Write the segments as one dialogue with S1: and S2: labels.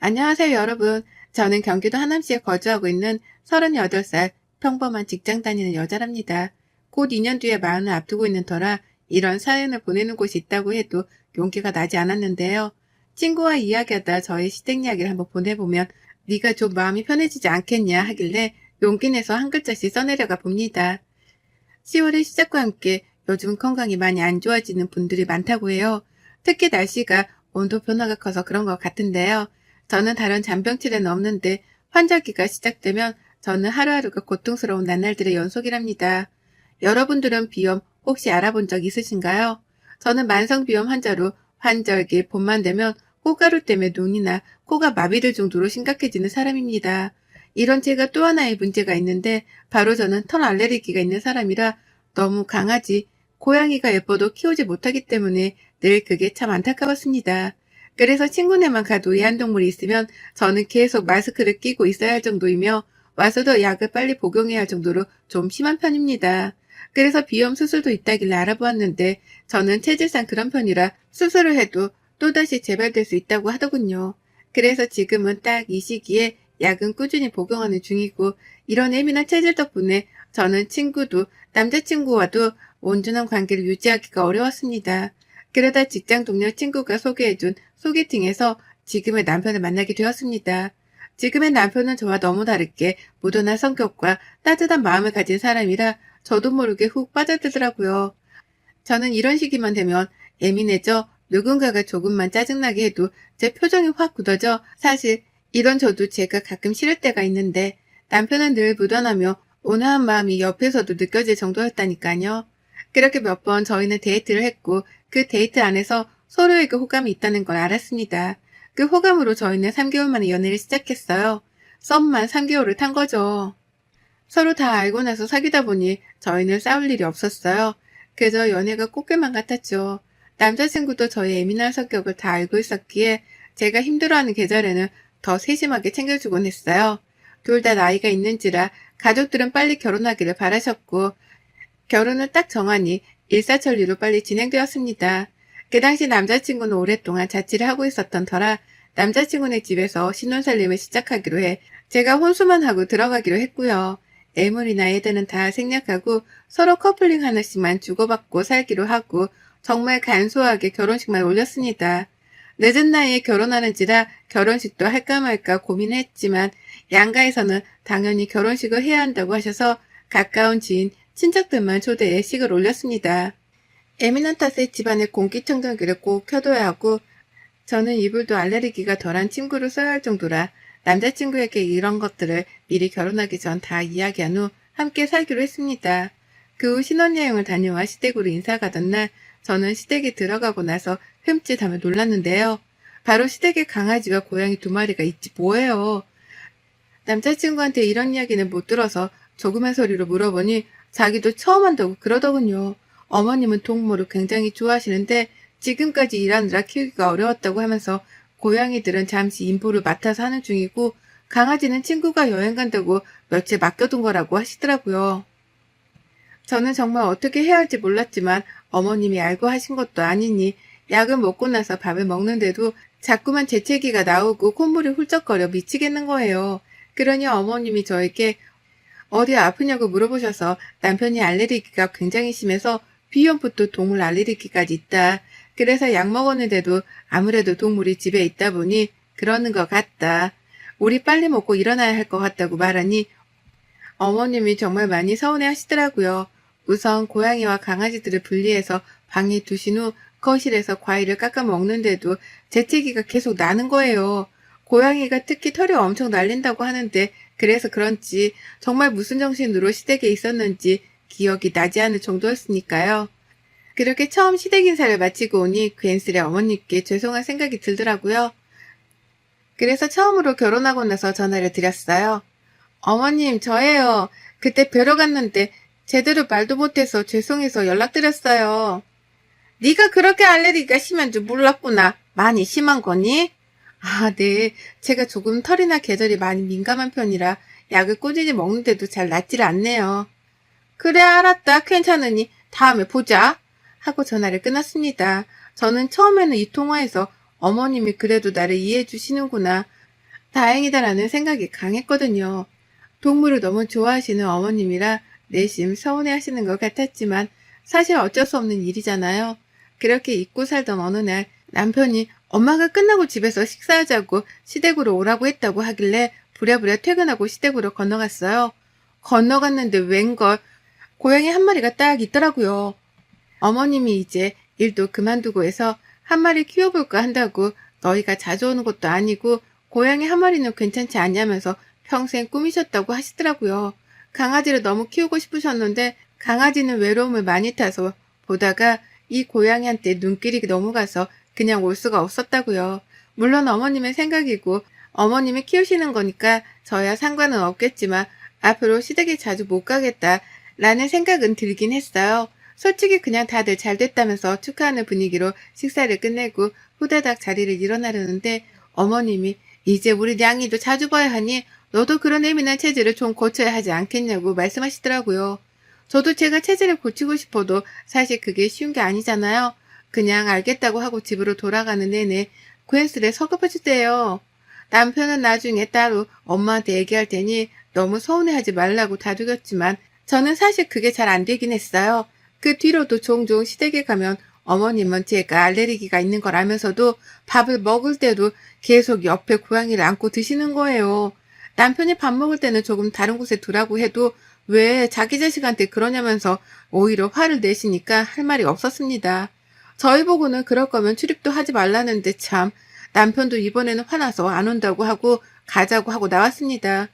S1: 안녕하세요, 여러분. 저는 경기도 하남시에 거주하고 있는 38살 평범한 직장 다니는 여자랍니다. 곧 2년 뒤에 마흔을 앞두고 있는 터라 이런 사연을 보내는 곳이 있다고 해도 용기가 나지 않았는데요. 친구와 이야기하다 저의 시댁 이야기를 한번 보내보면 네가 좀 마음이 편해지지 않겠냐 하길래 용기 내서 한 글자씩 써내려가 봅니다. 10월의 시작과 함께 요즘 건강이 많이 안 좋아지는 분들이 많다고 해요. 특히 날씨가 온도 변화가 커서 그런 것 같은데요. 저는 다른 잔병치레는 없는데 환절기가 시작되면 저는 하루하루가 고통스러운 나날들의 연속이랍니다. 여러분들은 비염 혹시 알아본 적 있으신가요? 저는 만성비염 환자로 환절기 봄만 되면 꽃가루 때문에 눈이나 코가 마비될 정도로 심각해지는 사람입니다. 이런 제가 또 하나의 문제가 있는데 바로 저는 털 알레르기가 있는 사람이라 너무 강아지, 고양이가 예뻐도 키우지 못하기 때문에 늘 그게 참 안타까웠습니다. 그래서 친구네만 가도 애완동물이 있으면 저는 계속 마스크를 끼고 있어야 할 정도이며 와서도 약을 빨리 복용해야 할 정도로 좀 심한 편입니다. 그래서 비염 수술도 있다길래 알아보았는데 저는 체질상 그런 편이라 수술을 해도 또다시 재발될 수 있다고 하더군요. 그래서 지금은 딱 이 시기에 약은 꾸준히 복용하는 중이고 이런 예민한 체질 덕분에 저는 친구도 남자친구와도 온전한 관계를 유지하기가 어려웠습니다. 그러다 직장 동료 친구가 소개해준 소개팅에서 지금의 남편을 만나게 되었습니다. 지금의 남편은 저와 너무 다르게 무던한 성격과 따뜻한 마음을 가진 사람이라 저도 모르게 훅 빠져들더라고요. 저는 이런 시기만 되면 예민해져 누군가가 조금만 짜증나게 해도 제 표정이 확 굳어져 사실 이런 저도 제가 가끔 싫을 때가 있는데 남편은 늘 무던하며 온화한 마음이 옆에서도 느껴질 정도였다니까요. 그렇게 몇 번 저희는 데이트를 했고 그 데이트 안에서 서로에게 호감이 있다는 걸 알았습니다. 그 호감으로 저희는 3개월 만에 연애를 시작했어요. 썸만 3개월을 탄 거죠. 서로 다 알고 나서 사귀다 보니 저희는 싸울 일이 없었어요. 그저 연애가 꽃게만 같았죠. 남자친구도 저의 예민한 성격을 다 알고 있었기에 제가 힘들어하는 계절에는 더 세심하게 챙겨주곤 했어요. 둘 다 나이가 있는지라 가족들은 빨리 결혼하기를 바라셨고 결혼을 딱 정하니 일사천리로 빨리 진행되었습니다. 그 당시 남자친구는 오랫동안 자취를 하고 있었던 터라 남자친구네 집에서 신혼살림을 시작하기로 해 제가 혼수만 하고 들어가기로 했고요. 애물이나 애들은 다 생략하고 서로 커플링 하나씩만 주고받고 살기로 하고 정말 간소하게 결혼식만 올렸습니다. 늦은 나이에 결혼하는지라 결혼식도 할까 말까 고민했지만 양가에서는 당연히 결혼식을 해야 한다고 하셔서 가까운 지인, 친척들만 초대해 식을 올렸습니다. 예민한 탓에 집안에 공기청정기를 꼭 켜둬야 하고 저는 이불도 알레르기가 덜한 침구를 써야 할 정도라 남자친구에게 이런 것들을 미리 결혼하기 전 다 이야기한 후 함께 살기로 했습니다. 그 후 신혼여행을 다녀와 시댁으로 인사 가던 날 저는 시댁에 들어가고 나서 흠칫하며 놀랐는데요. 바로 시댁에 강아지와 고양이 2마리가 있지 뭐예요. 남자친구한테 이런 이야기는 못 들어서 조그만 소리로 물어보니 자기도 처음 한다고 그러더군요. 어머님은 동물을 굉장히 좋아하시는데 지금까지 일하느라 키우기가 어려웠다고 하면서 고양이들은 잠시 임보를 맡아서 하는 중이고 강아지는 친구가 여행 간다고 며칠 맡겨둔 거라고 하시더라고요. 저는 정말 어떻게 해야 할지 몰랐지만 어머님이 알고 하신 것도 아니니 약을 먹고 나서 밥을 먹는데도 자꾸만 재채기가 나오고 콧물이 훌쩍거려 미치겠는 거예요. 그러니 어머님이 저에게 어디 아프냐고 물어보셔서 남편이 알레르기가 굉장히 심해서 비염부터 동물 알레르기까지 있다. 그래서 약 먹었는데도 아무래도 동물이 집에 있다 보니 그러는 것 같다. 우리 빨리 먹고 일어나야 할 것 같다고 말하니 어머님이 정말 많이 서운해 하시더라고요. 우선 고양이와 강아지들을 분리해서 방에 두신 후 거실에서 과일을 깎아 먹는데도 재채기가 계속 나는 거예요. 고양이가 특히 털이 엄청 날린다고 하는데 그래서 그런지 정말 무슨 정신으로 시댁에 있었는지 기억이 나지 않을 정도였으니까요. 그렇게 처음 시댁 인사를 마치고 오니 괜스레 어머님께 죄송한 생각이 들더라고요. 그래서 처음으로 결혼하고 나서 전화를 드렸어요. 어머님, 저예요. 그때 뵈러 갔는데 제대로 말도 못해서 죄송해서 연락드렸어요. 네가 그렇게 알레르기가 심한 줄 몰랐구나. 많이 심한 거니? 아, 네. 제가 조금 털이나 계절이 많이 민감한 편이라 약을 꾸준히 먹는데도 잘 낫지를 않네요. 그래, 알았다. 괜찮으니 다음에 보자. 하고 전화를 끊었습니다. 저는 처음에는 이 통화에서 어머님이 그래도 나를 이해해 주시는구나. 다행이다라는 생각이 강했거든요. 동물을 너무 좋아하시는 어머님이라 내심 서운해하시는 것 같았지만 사실 어쩔 수 없는 일이잖아요. 그렇게 잊고 살던 어느 날 남편이 엄마가 끝나고 집에서 식사하자고 시댁으로 오라고 했다고 하길래 부랴부랴 퇴근하고 시댁으로 건너갔어요. 건너갔는데 웬걸 고양이 한 마리가 딱 있더라고요. 어머님이 이제 일도 그만두고 해서 한 마리 키워볼까 한다고 너희가 자주 오는 것도 아니고 고양이 한 마리는 괜찮지 않냐면서 평생 꾸미셨다고 하시더라고요. 강아지를 너무 키우고 싶으셨는데 강아지는 외로움을 많이 타서 보다가 이 고양이한테 눈길이 넘어가서 그냥 올 수가 없었다고요. 물론 어머님의 생각이고 어머님이 키우시는 거니까 저야 상관은 없겠지만 앞으로 시댁에 자주 못 가겠다라는 생각은 들긴 했어요. 솔직히 그냥 다들 잘 됐다면서 축하하는 분위기로 식사를 끝내고 후다닥 자리를 일어나려는데 어머님이 이제 우리 냥이도 자주 봐야 하니 너도 그런 예민한 체질을 좀 고쳐야 하지 않겠냐고 말씀하시더라고요. 저도 제가 체질을 고치고 싶어도 사실 그게 쉬운 게 아니잖아요. 그냥 알겠다고 하고 집으로 돌아가는 내내 괜스레 서글퍼지대요. 남편은 나중에 따로 엄마한테 얘기할 테니 너무 서운해하지 말라고 다독였지만 저는 사실 그게 잘 안 되긴 했어요. 그 뒤로도 종종 시댁에 가면 어머님은 제가 알레르기가 있는 걸 알면서도 밥을 먹을 때도 계속 옆에 고양이를 안고 드시는 거예요. 남편이 밥 먹을 때는 조금 다른 곳에 두라고 해도 왜 자기 자식한테 그러냐면서 오히려 화를 내시니까 할 말이 없었습니다. 저희 보고는 그럴 거면 출입도 하지 말라는데 참 남편도 이번에는 화나서 안 온다고 하고 가자고 하고 나왔습니다.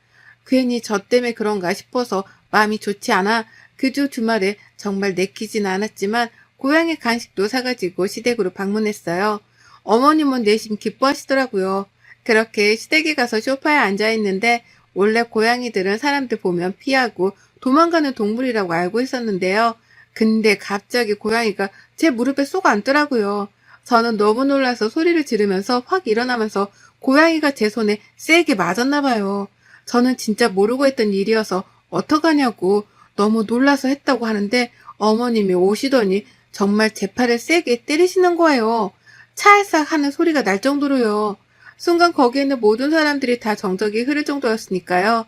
S1: 괜히 저 때문에 그런가 싶어서 마음이 좋지 않아 그 주 주말에 정말 내키진 않았지만 고양이 간식도 사가지고 시댁으로 방문했어요. 어머님은 내심 기뻐하시더라고요. 그렇게 시댁에 가서 소파에 앉아있는데 원래 고양이들은 사람들 보면 피하고 도망가는 동물이라고 알고 있었는데요. 근데 갑자기 고양이가 제 무릎에 쏙 앉더라고요. 저는 너무 놀라서 소리를 지르면서 확 일어나면서 고양이가 제 손에 세게 맞았나 봐요. 저는 진짜 모르고 했던 일이어서 어떡하냐고 너무 놀라서 했다고 하는데 어머님이 오시더니 정말 제 팔을 세게 때리시는 거예요. 찰싹 하는 소리가 날 정도로요. 순간 거기에 있는 모든 사람들이 다 정적이 흐를 정도였으니까요.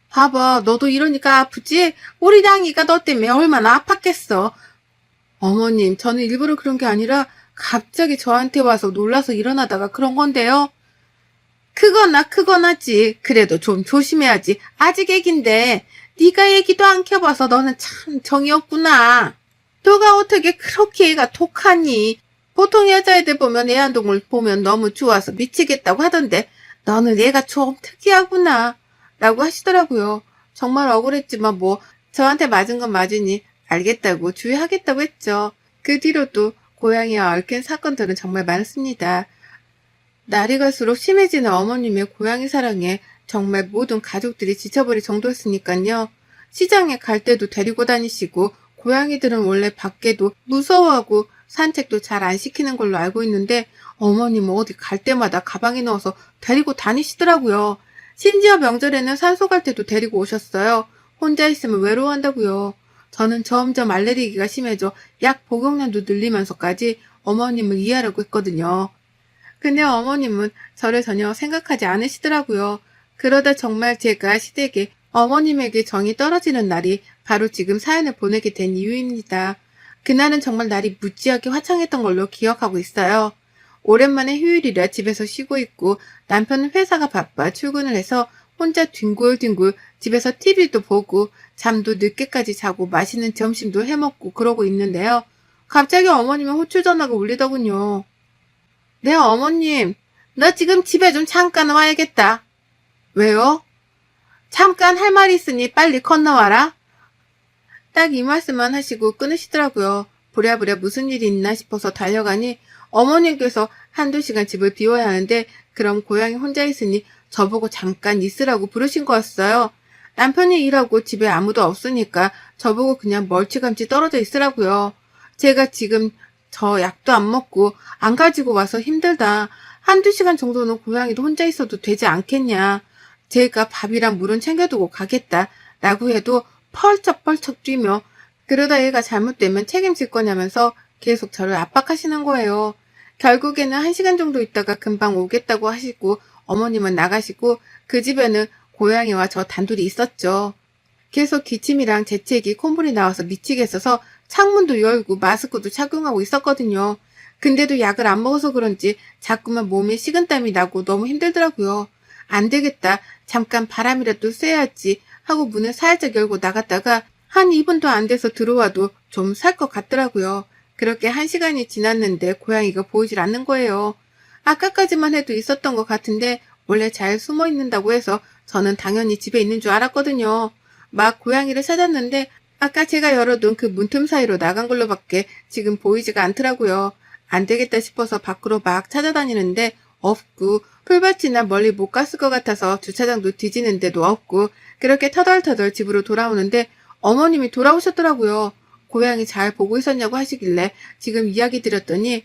S1: 봐봐, 너도 이러니까 아프지? 우리 냥이가 너 때문에 얼마나 아팠겠어. 어머님, 저는 일부러 그런 게 아니라 갑자기 저한테 와서 놀라서 일어나다가 그런 건데요. 그거나지. 그래도 좀 조심해야지. 아직 애긴데. 네가 애기도 안 켜봐서 너는 참 정이 없구나. 너가 어떻게 그렇게 애가 독하니? 보통 여자애들 보면 애완동물 보면 너무 좋아서 미치겠다고 하던데 너는 애가 좀 특이하구나. 라고 하시더라고요. 정말 억울했지만 뭐 저한테 맞은 건 맞으니 알겠다고 주의하겠다고 했죠. 그 뒤로도 고양이와 얽힌 사건들은 정말 많습니다. 날이 갈수록 심해지는 어머님의 고양이 사랑에 정말 모든 가족들이 지쳐버릴 정도였으니까요. 시장에 갈 때도 데리고 다니시고 고양이들은 원래 밖에도 무서워하고 산책도 잘 안 시키는 걸로 알고 있는데 어머님은 어디 갈 때마다 가방에 넣어서 데리고 다니시더라고요. 심지어 명절에는 산소 갈 때도 데리고 오셨어요. 혼자 있으면 외로워한다고요. 저는 점점 알레르기가 심해져 약 복용량도 늘리면서까지 어머님을 이해하려고 했거든요. 근데 어머님은 저를 전혀 생각하지 않으시더라고요. 그러다 정말 제가 시댁에 어머님에게 정이 떨어지는 날이 바로 지금 사연을 보내게 된 이유입니다. 그날은 정말 날이 무지하게 화창했던 걸로 기억하고 있어요. 오랜만에 휴일이라 집에서 쉬고 있고 남편은 회사가 바빠 출근을 해서 혼자 뒹굴뒹굴 집에서 TV도 보고 잠도 늦게까지 자고 맛있는 점심도 해먹고 그러고 있는데요. 갑자기 어머님의 호출 전화가 울리더군요. 네, 어머님. 너 지금 집에 좀 잠깐 와야겠다. 왜요? 잠깐 할 말이 있으니 빨리 건너와라. 딱 이 말씀만 하시고 끊으시더라고요. 부랴부랴 무슨 일이 있나 싶어서 달려가니 어머님께서 한두 시간 집을 비워야 하는데 그럼 고양이 혼자 있으니 저보고 잠깐 있으라고 부르신 거였어요. 남편이 일하고 집에 아무도 없으니까 저보고 그냥 멀찌감치 떨어져 있으라고요. 제가 지금 저 약도 안 먹고 안 가지고 와서 힘들다. 한두 시간 정도는 고양이도 혼자 있어도 되지 않겠냐. 제가 밥이랑 물은 챙겨두고 가겠다. 라고 해도 펄쩍펄쩍 뛰며 그러다 얘가 잘못되면 책임질 거냐면서 계속 저를 압박하시는 거예요. 결국에는 1시간 정도 있다가 금방 오겠다고 하시고 어머님은 나가시고 그 집에는 고양이와 저 단둘이 있었죠. 계속 기침이랑 재채기, 콧물이 나와서 미치겠어서 창문도 열고 마스크도 착용하고 있었거든요. 근데도 약을 안 먹어서 그런지 자꾸만 몸에 식은땀이 나고 너무 힘들더라고요. 안 되겠다. 잠깐 바람이라도 쐬야지 하고 문을 살짝 열고 나갔다가 한 2분도 안 돼서 들어와도 좀 살 것 같더라고요. 그렇게 1시간이 지났는데 고양이가 보이질 않는 거예요. 아까까지만 해도 있었던 것 같은데 원래 잘 숨어 있는다고 해서 저는 당연히 집에 있는 줄 알았거든요. 막 고양이를 찾았는데 아까 제가 열어둔 그 문틈 사이로 나간 걸로밖에 지금 보이지가 않더라고요. 안 되겠다 싶어서 밖으로 막 찾아다니는데 없고 풀밭이나 멀리 못 갔을 것 같아서 주차장도 뒤지는데도 없고 그렇게 터덜터덜 집으로 돌아오는데 어머님이 돌아오셨더라고요. 고양이 잘 보고 있었냐고 하시길래 지금 이야기 드렸더니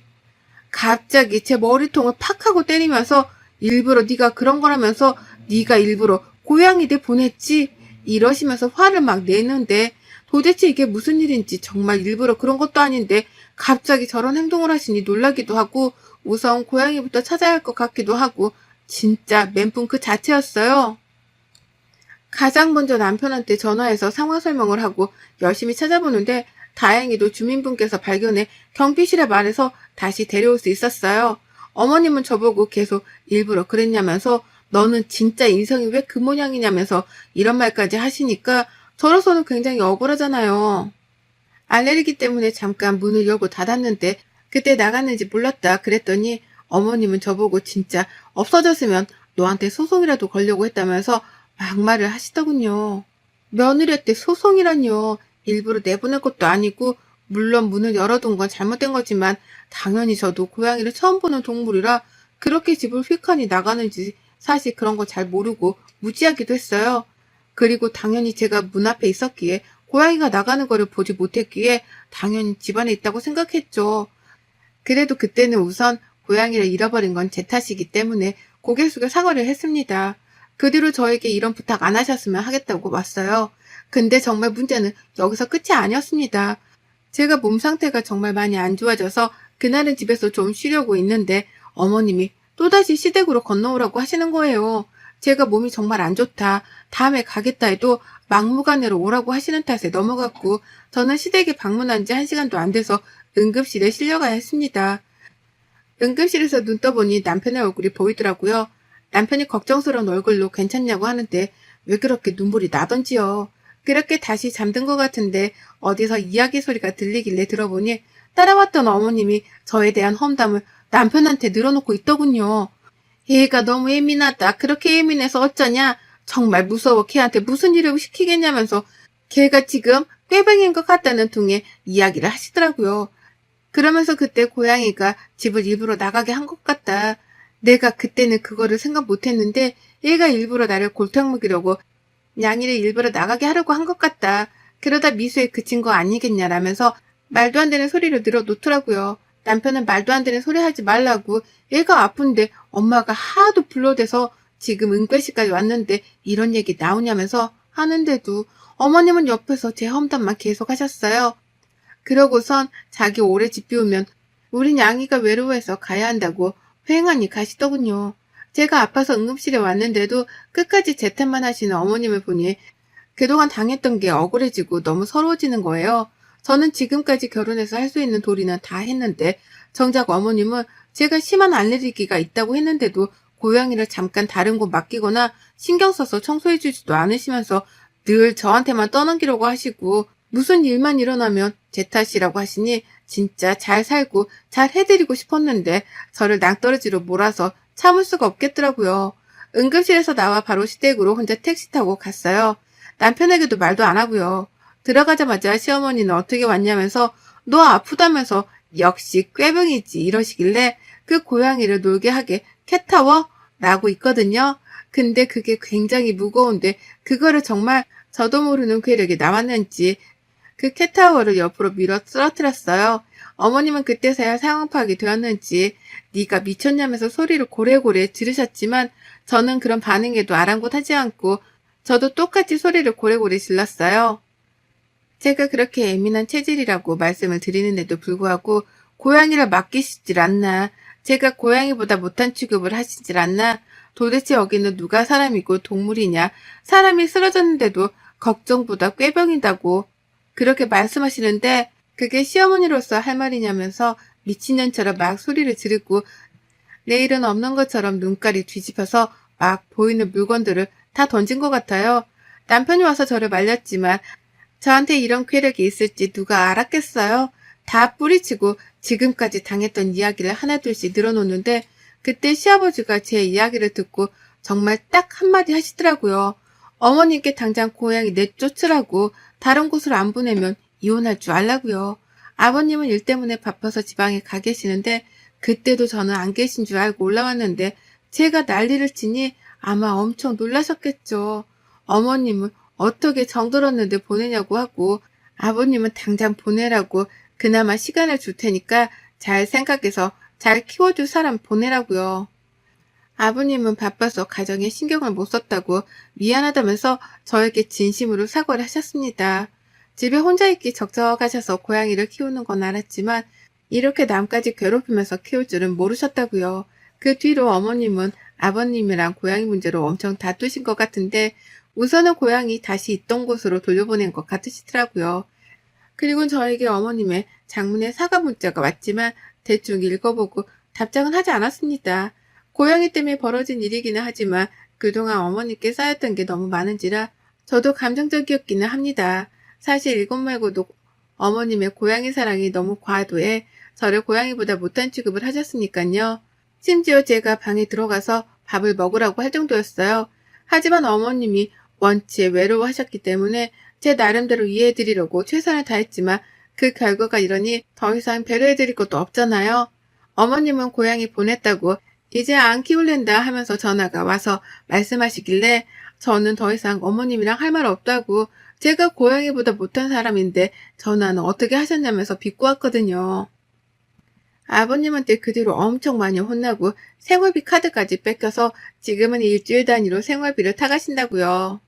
S1: 갑자기 제 머리통을 팍 하고 때리면서 일부러 네가 그런 거라면서 네가 일부러 고양이들 보냈지 이러시면서 화를 막 내는데 도대체 이게 무슨 일인지 정말 일부러 그런 것도 아닌데 갑자기 저런 행동을 하시니 놀라기도 하고 우선 고양이부터 찾아야 할 것 같기도 하고 진짜 멘붕 그 자체였어요. 가장 먼저 남편한테 전화해서 상황 설명을 하고 열심히 찾아보는데 다행히도 주민분께서 발견해 경비실에 말해서 다시 데려올 수 있었어요. 어머님은 저보고 계속 일부러 그랬냐면서 너는 진짜 인성이 왜 그 모양이냐면서 이런 말까지 하시니까 저로서는 굉장히 억울하잖아요. 알레르기 때문에 잠깐 문을 열고 닫았는데 그때 나갔는지 몰랐다 그랬더니 어머님은 저보고 진짜 없어졌으면 너한테 소송이라도 걸려고 했다면서 막말을 하시더군요. 며느리한테 소송이라뇨. 일부러 내보낸 것도 아니고 물론 문을 열어둔 건 잘못된 거지만 당연히 저도 고양이를 처음 보는 동물이라 그렇게 집을 휙하니 나가는지 사실 그런 거 잘 모르고 무지하기도 했어요. 그리고 당연히 제가 문 앞에 있었기에 고양이가 나가는 거를 보지 못했기에 당연히 집안에 있다고 생각했죠. 그래도 그때는 우선 고양이를 잃어버린 건 제 탓이기 때문에 고개 숙여 사과를 했습니다. 그 뒤로 저에게 이런 부탁 안 하셨으면 하겠다고 왔어요. 근데 정말 문제는 여기서 끝이 아니었습니다. 제가 몸 상태가 정말 많이 안 좋아져서 그날은 집에서 좀 쉬려고 있는데 어머님이 또다시 시댁으로 건너오라고 하시는 거예요. 제가 몸이 정말 안 좋다. 다음에 가겠다 해도 막무가내로 오라고 하시는 탓에 넘어갔고 저는 시댁에 방문한 지 1시간도 안 돼서 응급실에 실려가야 했습니다. 응급실에서 눈 떠보니 남편의 얼굴이 보이더라고요. 남편이 걱정스러운 얼굴로 괜찮냐고 하는데 왜 그렇게 눈물이 나던지요. 그렇게 다시 잠든 것 같은데 어디서 이야기 소리가 들리길래 들어보니 따라왔던 어머님이 저에 대한 험담을 남편한테 늘어놓고 있더군요. 얘가 너무 예민하다. 그렇게 예민해서 어쩌냐. 정말 무서워. 걔한테 무슨 일을 시키겠냐면서 걔가 지금 꾀병인 것 같다는 둥에 이야기를 하시더라고요. 그러면서 그때 고양이가 집을 일부러 나가게 한 것 같다. 내가 그때는 그거를 생각 못했는데 얘가 일부러 나를 골탕 먹이려고 냥이를 일부러 나가게 하려고 한 것 같다. 그러다 미수에 그친 거 아니겠냐라면서 말도 안 되는 소리를 늘어놓더라고요. 남편은 말도 안 되는 소리 하지 말라고 얘가 아픈데 엄마가 하도 불러대서 지금 응급실까지 왔는데 이런 얘기 나오냐면서 하는데도 어머님은 옆에서 제 험담만 계속 하셨어요. 그러고선 자기 오래 집 비우면 우리 냥이가 외로워해서 가야 한다고 휑하니 가시더군요. 제가 아파서 응급실에 왔는데도 끝까지 제 탓만 하시는 어머님을 보니 그동안 당했던 게 억울해지고 너무 서러워지는 거예요. 저는 지금까지 결혼해서 할 수 있는 도리는 다 했는데 정작 어머님은 제가 심한 알레르기가 있다고 했는데도 고양이를 잠깐 다른 곳 맡기거나 신경 써서 청소해주지도 않으시면서 늘 저한테만 떠넘기려고 하시고 무슨 일만 일어나면 제 탓이라고 하시니 진짜 잘 살고 잘 해드리고 싶었는데 저를 낭떠러지로 몰아서 참을 수가 없겠더라고요. 응급실에서 나와 바로 시댁으로 혼자 택시 타고 갔어요. 남편에게도 말도 안 하고요. 들어가자마자 시어머니는 어떻게 왔냐면서 너 아프다면서 역시 꾀병이지 이러시길래 그 고양이를 놀게 하게 캣타워? 라고 있거든요. 근데 그게 굉장히 무거운데 그거를 정말 저도 모르는 괴력이 나왔는지 그 캣타워를 옆으로 밀어 쓰러뜨렸어요. 어머님은 그때서야 상황 파악이 되었는지 네가 미쳤냐면서 소리를 고래고래 지르셨지만 저는 그런 반응에도 아랑곳하지 않고 저도 똑같이 소리를 고래고래 질렀어요. 제가 그렇게 예민한 체질이라고 말씀을 드리는데도 불구하고 고양이를 맡기시질 않나, 제가 고양이보다 못한 취급을 하시질 않나, 도대체 여기는 누가 사람이고 동물이냐? 사람이 쓰러졌는데도 걱정보다 꾀병이다고 그렇게 말씀하시는데 그게 시어머니로서 할 말이냐면서 미친년처럼 막 소리를 지르고 내일은 없는 것처럼 눈깔이 뒤집혀서 막 보이는 물건들을 다 던진 것 같아요. 남편이 와서 저를 말렸지만 저한테 이런 쾌력이 있을지 누가 알았겠어요? 다 뿌리치고 지금까지 당했던 이야기를 하나둘씩 늘어놓는데 그때 시아버지가 제 이야기를 듣고 정말 딱 한마디 하시더라고요. 어머님께 당장 고향이 내쫓으라고 다른 곳으로 안 보내면 이혼할 줄 알라고요. 아버님은 일 때문에 바빠서 지방에 가 계시는데 그때도 저는 안 계신 줄 알고 올라왔는데 제가 난리를 치니 아마 엄청 놀라셨겠죠. 어머님은 어떻게 정들었는데 보내냐고 하고 아버님은 당장 보내라고 그나마 시간을 줄 테니까 잘 생각해서 잘 키워줄 사람 보내라고요. 아버님은 바빠서 가정에 신경을 못 썼다고 미안하다면서 저에게 진심으로 사과를 하셨습니다. 집에 혼자 있기 적적하셔서 고양이를 키우는 건 알았지만 이렇게 남까지 괴롭히면서 키울 줄은 모르셨다고요. 그 뒤로 어머님은 아버님이랑 고양이 문제로 엄청 다투신 것 같은데 우선은 고양이 다시 있던 곳으로 돌려보낸 것 같으시더라고요. 그리고 저에게 어머님의 장문의 사과 문자가 왔지만 대충 읽어보고 답장은 하지 않았습니다. 고양이 때문에 벌어진 일이기는 하지만 그동안 어머니께 쌓였던 게 너무 많은지라 저도 감정적이었기는 합니다. 사실 이것 말고도 어머님의 고양이 사랑이 너무 과도해 저를 고양이보다 못한 취급을 하셨으니까요. 심지어 제가 방에 들어가서 밥을 먹으라고 할 정도였어요. 하지만 어머님이 원체 외로워하셨기 때문에 제 나름대로 이해해드리려고 최선을 다했지만 그 결과가 이러니 더 이상 배려해드릴 것도 없잖아요. 어머님은 고양이 보냈다고 이제 안 키울랜다 하면서 전화가 와서 말씀하시길래 저는 더 이상 어머님이랑 할 말 없다고 제가 고양이보다 못한 사람인데 전화는 어떻게 하셨냐면서 비꼬았거든요. 아버님한테 그 뒤로 엄청 많이 혼나고 생활비 카드까지 뺏겨서 지금은 일주일 단위로 생활비를 타가신다고요.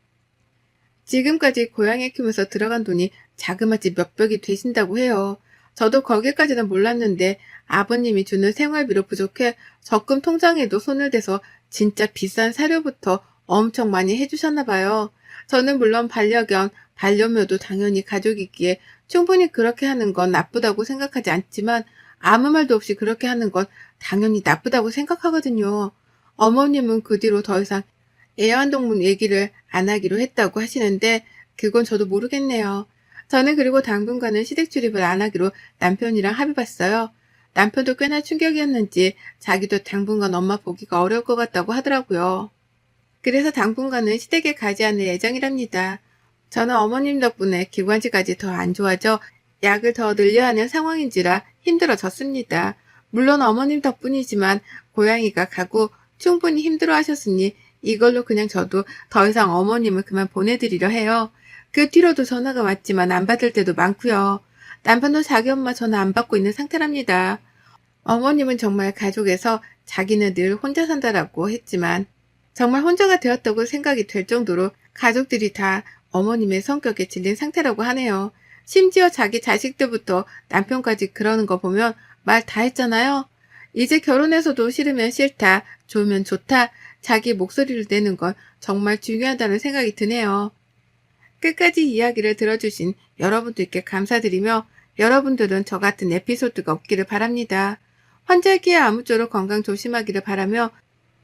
S1: 지금까지 고양이 키우면서 들어간 돈이 자그마치 몇백이 되신다고 해요. 저도 거기까지는 몰랐는데 아버님이 주는 생활비로 부족해 적금 통장에도 손을 대서 진짜 비싼 사료부터 엄청 많이 해주셨나 봐요. 저는 물론 반려견, 반려묘도 당연히 가족이기에 충분히 그렇게 하는 건 나쁘다고 생각하지 않지만 아무 말도 없이 그렇게 하는 건 당연히 나쁘다고 생각하거든요. 어머님은 그 뒤로 더 이상 애완동물 얘기를 안 하기로 했다고 하시는데 그건 저도 모르겠네요. 저는 그리고 당분간은 시댁 출입을 안 하기로 남편이랑 합의봤어요. 남편도 꽤나 충격이었는지 자기도 당분간 엄마 보기가 어려울 것 같다고 하더라고요. 그래서 당분간은 시댁에 가지 않을 예정이랍니다. 저는 어머님 덕분에 기관지까지 더 안 좋아져 약을 더 늘려야 하는 상황인지라 힘들어졌습니다. 물론 어머님 덕분이지만 고양이가 가고 충분히 힘들어 하셨으니 이걸로 그냥 저도 더 이상 어머님을 그만 보내드리려 해요. 그 뒤로도 전화가 왔지만 안 받을 때도 많고요. 남편도 자기 엄마 전화 안 받고 있는 상태랍니다. 어머님은 정말 가족에서 자기는 늘 혼자 산다라고 했지만 정말 혼자가 되었다고 생각이 될 정도로 가족들이 다 어머님의 성격에 질린 상태라고 하네요. 심지어 자기 자식들부터 남편까지 그러는 거 보면 말 다 했잖아요. 이제 결혼해서도 싫으면 싫다, 좋으면 좋다, 자기 목소리를 내는 건 정말 중요하다는 생각이 드네요. 끝까지 이야기를 들어주신 여러분들께 감사드리며 여러분들은 저 같은 에피소드가 없기를 바랍니다. 환절기에 아무쪼록 건강 조심하기를 바라며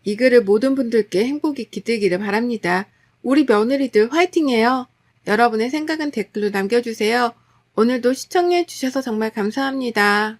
S1: 이 글을 모든 분들께 행복이 깃들기를 바랍니다. 우리 며느리들 화이팅해요. 여러분의 생각은 댓글로 남겨주세요. 오늘도 시청해주셔서 정말 감사합니다.